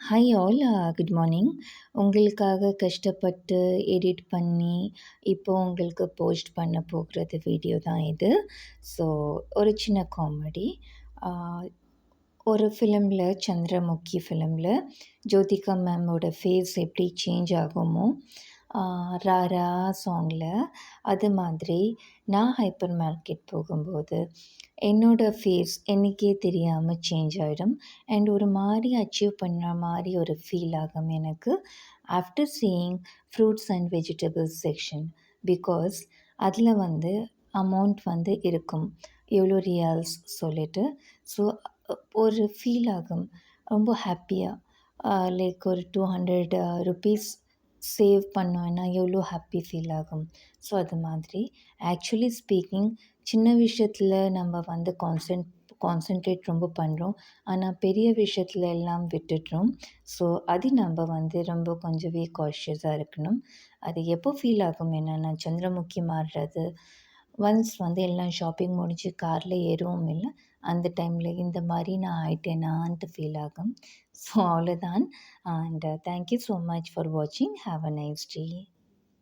Hi all good morning. உங்களுக்காக கஷ்டப்பட்டு edit பண்ணி, இப்போ உங்களுக்கு போஸ்ட் பண்ண போகிறது வீடியோ தான் இது. ஸோ ஒரு சின்ன காமெடி. ஒரு ஃபிலிமில், சந்திரமுகி ஃபிலிமில் ஜோதிகா மேமோட ஃபேஸ் எப்படி சேஞ்ச் ஆகுமோ, ராரா சாங்கில், அது மாதிரி நான் ஹைப்பர் மார்க்கெட் போகும்போது என்னோடய ஃபேஸ் எனக்கே தெரியாமல் சேஞ்ச் ஆகிடும். அண்ட் ஒரு மாதிரி அச்சீவ் பண்ணுற மாதிரி ஒரு ஃபீல் ஆகும் எனக்கு after seeing fruits and vegetables section. Because அதில் அமௌண்ட் இருக்கும், எவ்வளோ ரியால்ஸ் சொல்லிட்டு. ஸோ ஒரு ஃபீல் ஆகும், ரொம்ப ஹாப்பியாக. லைக் ஒரு 200 ருபீஸ் சேவ் பண்ணோன்னா எவ்வளோ ஹாப்பி ஃபீல் ஆகும். ஸோ அது மாதிரி ஆக்சுவலி ஸ்பீக்கிங், சின்ன விஷயத்தில் நம்ம கான்சன்ட்ரேட் ரொம்ப பண்ணுறோம், ஆனால் பெரிய விஷயத்துல எல்லாம் விட்டுடுறோம். ஸோ அது நம்ம ரொம்ப கொஞ்சமே காஷியஸாக இருக்கணும். அது எப்போ ஃபீல் ஆகும் என்னென்னா, சந்திரமுகி மாறுறது ஒன்ஸ் எல்லாம் ஷாப்பிங் முடிஞ்சு காரில் ஏறவும் இல்லை, அந்த டைமில் இந்த மாதிரி நான் ஆயிட்டேனான்ட்டு ஃபீல் ஆகும். ஸோ அவ்வளோதான். And thank you so much for வாட்சிங். Have a nice day.